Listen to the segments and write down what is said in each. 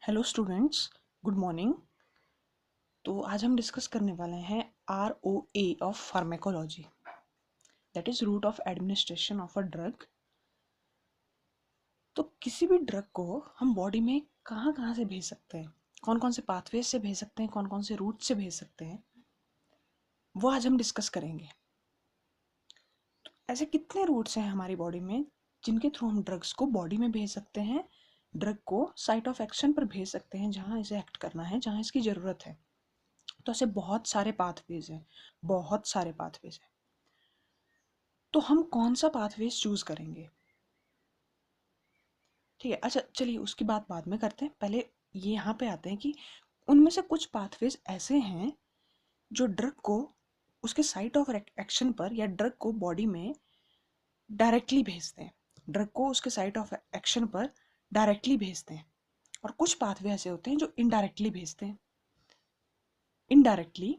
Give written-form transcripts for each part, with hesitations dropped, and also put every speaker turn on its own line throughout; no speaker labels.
Hello students, good morning. तो आज हम डिस्कस करने वाले हैं ROA of pharmacology, that is root of administration of a drug. तो किसी भी ड्रग को हम बॉडी में कहाँ कहाँ से भेज सकते हैं, कौन कौन से पाथवेज से भेज सकते हैं, कौन कौन से रूट से भेज सकते हैं, वो आज हम डिस्कस करेंगे। तो ऐसे कितने रूट्स हैं हमारी बॉडी में जिनके थ्रू हम ड्रग्स को बॉडी में भेज सकते हैं, ड्रग को साइट ऑफ एक्शन पर भेज सकते हैं जहाँ इसे एक्ट करना है, जहाँ इसकी ज़रूरत है। तो ऐसे बहुत सारे पाथवेज हैं, बहुत सारे पाथवेज हैं। तो हम कौन सा पाथवेज चूज करेंगे? ठीक है, अच्छा चलिए उसकी बात बाद में करते हैं। पहले ये यहाँ पे आते हैं कि उनमें से कुछ पाथवेज ऐसे हैं जो ड्रग को उसके साइट ऑफ एक्शन पर या ड्रग को बॉडी में डायरेक्टली भेजते हैं, ड्रग को उसके साइट ऑफ एक्शन पर डायरेक्टली भेजते हैं। और कुछ पाथवे ऐसे होते हैं जो इनडायरेक्टली भेजते हैं। Indirectly,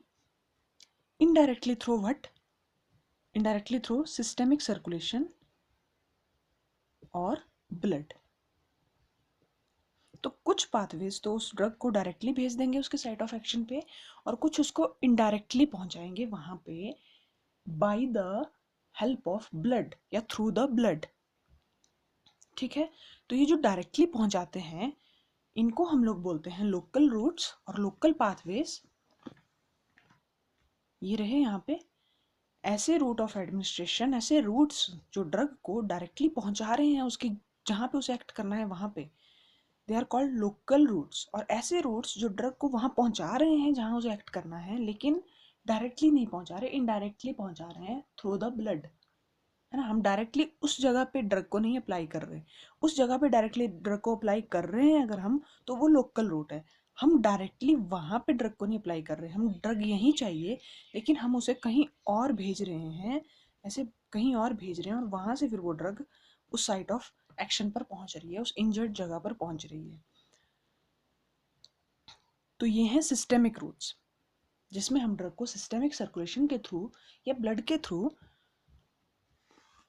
indirectly through what? Indirectly through systemic circulation और ब्लड। तो कुछ पाथवेज तो उस ड्रग को डायरेक्टली भेज देंगे उसके साइट ऑफ एक्शन पे, और कुछ उसको इनडायरेक्टली पहुंचाएंगे वहां पे by the help of blood या थ्रू द ब्लड। ठीक है, तो ये जो डायरेक्टली पहुंचाते हैं इनको हम लोग बोलते हैं लोकल रूट्स और लोकल पाथवेज। ये रहे यहाँ पे ऐसे रूट ऑफ एडमिनिस्ट्रेशन, ऐसे रूट्स जो ड्रग को डायरेक्टली पहुंचा रहे हैं उसकी जहां पे उसे एक्ट करना है वहां पे, they are called local routes. और ऐसे रूट्स जो ड्रग को वहां पहुंचा रहे हैं जहां उसे एक्ट करना है, लेकिन डायरेक्टली नहीं पहुंचा रहे, इनडायरेक्टली पहुंचा रहे हैं थ्रू द ब्लड। है ना, हम डायरेक्टली उस जगह पे ड्रग को नहीं अप्लाई कर रहे, उस जगह पे डायरेक्टली ड्रग को अप्लाई कर रहे हैं अगर हम, तो वो लोकल रूट है। हम डायरेक्टली वहां पे ड्रग को नहीं अप्लाई कर रहे, हम ड्रग यहीं चाहिए लेकिन हम उसे कहीं और भेज रहे हैं, ऐसे कहीं और भेज रहे हैं, और वहां से फिर वो ड्रग उस साइट ऑफ एक्शन पर पहुंच रही है, उस इंजर्ड जगह पर पहुंच रही है। तो ये हैं सिस्टेमिक रूट्स, जिसमें हम ड्रग को सिस्टेमिक सर्कुलेशन के थ्रू या ब्लड के थ्रू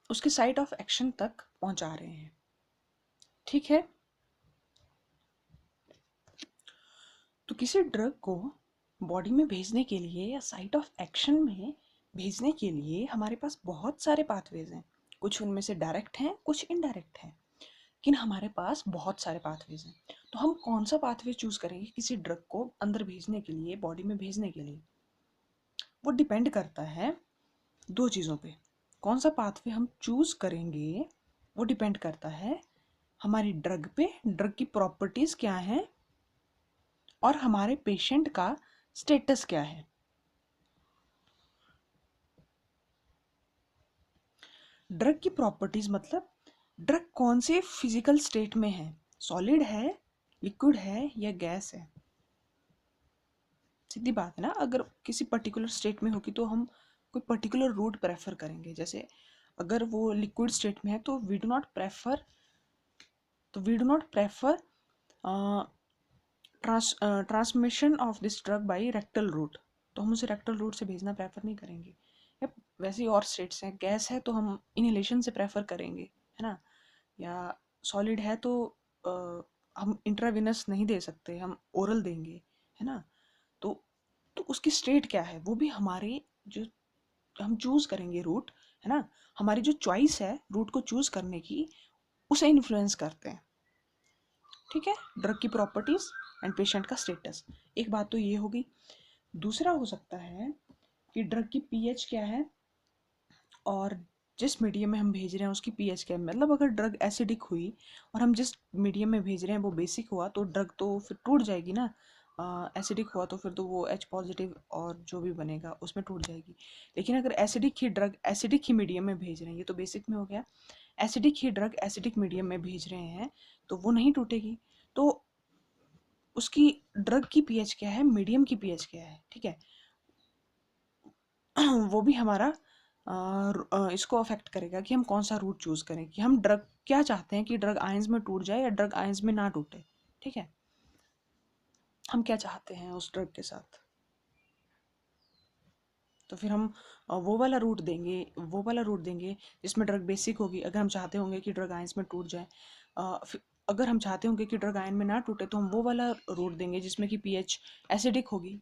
उसके साइट ऑफ एक्शन तक पहुंचा रहे हैं। ठीक है, तो किसी ड्रग को बॉडी में भेजने के लिए या साइट ऑफ एक्शन में भेजने के लिए हमारे पास बहुत सारे पाथवेज हैं। कुछ उनमें से डायरेक्ट हैं, कुछ इनडायरेक्ट हैं, लेकिन हमारे पास बहुत सारे पाथवेज हैं। तो हम कौन सा पाथवे चूज करेंगे किसी ड्रग को अंदर भेजने के लिए, बॉडी में भेजने के लिए? वो डिपेंड करता है दो चीज़ों पे। कौन सा पाथवे हम चूज करेंगे वो डिपेंड करता है हमारी ड्रग पे, ड्रग की प्रॉपर्टीज क्या हैं, और हमारे पेशेंट का स्टेटस क्या है। ड्रग की प्रॉपर्टीज मतलब ड्रग कौन से फिजिकल स्टेट में है, सॉलिड है, लिक्विड है या गैस है। सीधी बात है ना, अगर किसी पर्टिकुलर स्टेट में होगी तो हम कोई पर्टिकुलर रूट प्रेफर करेंगे। जैसे अगर वो लिक्विड स्टेट में है तो we do not prefer transmission of this drug by rectal route, तो हम उसे रेक्टल रूट से भेजना प्रेफर नहीं करेंगे। या वैसे ही और स्टेट्स हैं, गैस है तो हम इनहेलेशन से प्रेफर करेंगे, है ना, या सॉलिड है तो हम इंट्राविनस नहीं दे सकते, हम ओरल देंगे, है ना। तो तो उसकी स्टेट क्या है वो भी हमारे जो हम चूज करेंगे रूट, है ना, हमारी जो चॉइस है रूट को चूज करने की उसे इन्फ्लुएंस करते हैं। ठीक है, ड्रग की प्रॉपर्टीज एंड पेशेंट का स्टेटस। एक बात तो ये होगी। दूसरा हो सकता है कि ड्रग की पीएच क्या है, और जिस मीडियम में हम भेज रहे हैं उसकी पीएच क्या है। मतलब अगर ड्रग एसिडिक हुई और हम जिस मीडियम में भेज रहे हैं वो बेसिक हुआ तो ड्रग तो फिर टूट जाएगी ना। एसिडिक हुआ तो फिर तो वो H पॉजिटिव और जो भी बनेगा उसमें टूट जाएगी। लेकिन अगर एसिडिक ही ड्रग एसिडिक ही मीडियम में भेज रहे हैं, ये तो बेसिक में हो गया, एसिडिक ही ड्रग एसिडिक मीडियम में भेज रहे हैं तो वो नहीं टूटेगी। तो उसकी ड्रग की पीएच क्या है, मीडियम की पीएच क्या है, ठीक है, वो भी हमारा इसको अफेक्ट करेगा कि हम कौन सा रूट चूज करें, कि हम ड्रग क्या चाहते हैं कि ड्रग आयंस में टूट जाए या ड्रग आयंस में ना टूटे। ठीक है, हम क्या चाहते हैं उस ड्रग के साथ, तो फिर हम वो वाला रूट देंगे जिसमें ड्रग बेसिक होगी। अगर हम चाहते होंगे कि ड्रग आयंस में टूट जाए, अगर हम चाहते होंगे कि ड्रग आयन में ना टूटे तो हम वो वाला रूट देंगे जिसमें कि पीएच एसिडिक होगी।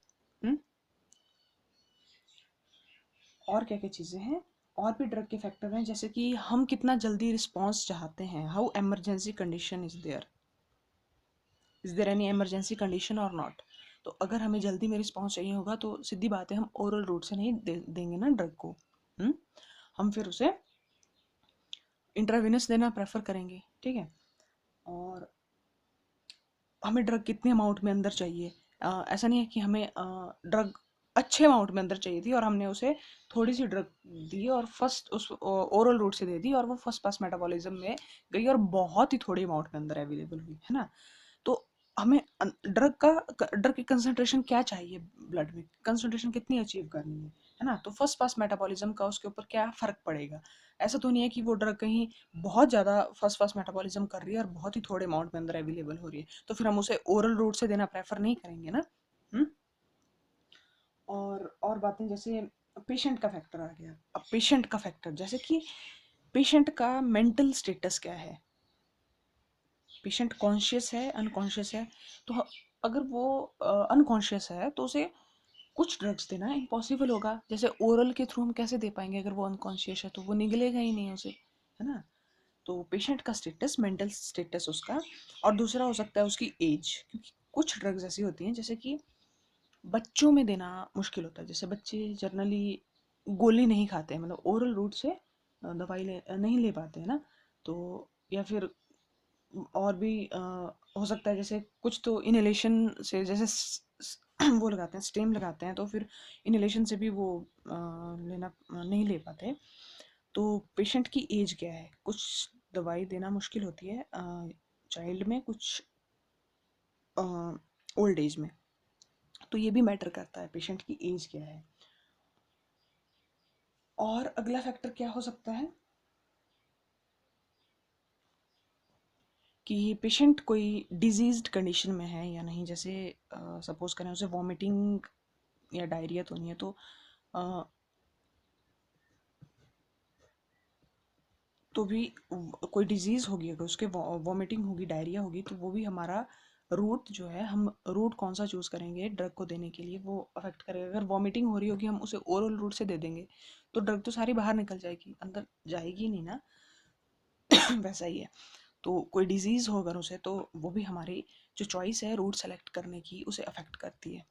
और क्या क्या चीज़ें हैं, और भी ड्रग के फैक्टर हैं, जैसे कि हम कितना जल्दी रिस्पॉन्स चाहते हैं, how emergency condition is there any emergency condition और नॉट। तो अगर हमें जल्दी में रिस्पॉन्स चाहिए होगा तो सीधी बात है हम ओरल रूट से नहीं देंगे ना ड्रग को। हम फिर उसे इंट्रावेनस देना प्रेफर करेंगे, ठीक है। और हमें ड्रग कितने अमाउंट में अंदर चाहिए, ऐसा नहीं है कि हमें ड्रग अच्छे अमाउंट में अंदर चाहिए थी और हमने उसे थोड़ी सी ड्रग दी और फर्स्ट उस ओरल रूट से दे दी और वो फर्स्ट पास मेटाबॉलिज्म में गई और बहुत ही थोड़ी अमाउंट में अंदर अवेलेबल हुई, है ना। तो हमें ड्रग की कंसंट्रेशन क्या चाहिए, ब्लड में कंसंट्रेशन कितनी अचीव करनी है ना। तो फर्स्ट पास मेटाबॉलिज्म का उसके ऊपर क्या फ़र्क पड़ेगा। ऐसा तो नहीं है कि वो ड्रग कहीं बहुत ज़्यादा फर्स्ट पास मेटाबॉलिज्म कर रही है और बहुत ही थोड़े अमाउंट में अंदर अवेलेबल हो रही है, तो फिर हम उसे ओरल रूट से देना प्रेफर नहीं करेंगे ना। हुँ? और बातें जैसे पेशेंट का फैक्टर आ गया। अब पेशेंट का फैक्टर जैसे कि पेशेंट का मेंटल स्टेटस क्या है, पेशेंट कॉन्शियस है अनकॉन्शियस है। तो अगर वो अनकॉन्शियस है तो उसे कुछ ड्रग्स देना इम्पॉसिबल होगा, जैसे ओरल के थ्रू हम कैसे दे पाएंगे, अगर वो अनकॉन्शियस है तो वो निगलेगा ही नहीं उसे, है ना। तो पेशेंट का स्टेटस, मेंटल स्टेटस उसका, और दूसरा हो सकता है उसकी एज, क्योंकि कुछ ड्रग्स ऐसी होती हैं जैसे कि बच्चों में देना मुश्किल होता है, जैसे बच्चे जनरली गोली नहीं खाते हैं, मतलब ओरल रूट से दवाई नहीं ले पाते हैं ना। तो या फिर और भी हो सकता है, जैसे कुछ तो इनहेलेशन से, जैसे वो लगाते हैं स्टेम लगाते हैं, तो फिर इनहेलेशन से भी वो लेना नहीं ले पाते। तो पेशेंट की एज क्या है, कुछ दवाई देना मुश्किल होती है चाइल्ड में, कुछ ओल्ड एज में। तो ये भी मैटर करता है पेशेंट की एज क्या है। और अगला फैक्टर क्या हो सकता है कि पेशेंट कोई डिजीज्ड कंडीशन में है या नहीं, जैसे सपोज करें उसे वॉमिटिंग या डायरिया तो नहीं है, तो भी कोई डिजीज़ होगी, अगर उसके वॉमिटिंग होगी डायरिया होगी तो वो भी हमारा रूट जो है, हम रूट कौन सा चूज़ करेंगे ड्रग को देने के लिए वो अफेक्ट करेगा। अगर वॉमिटिंग हो रही होगी हम उसे ओरल रूट से दे देंगे तो ड्रग तो सारी बाहर निकल जाएगी, अंदर जाएगी नहीं ना। वैसा ही है। तो कोई डिजीज़ हो अगर उसे, तो वो भी हमारी जो चॉइस है रूट सेलेक्ट करने की उसे अफेक्ट करती है।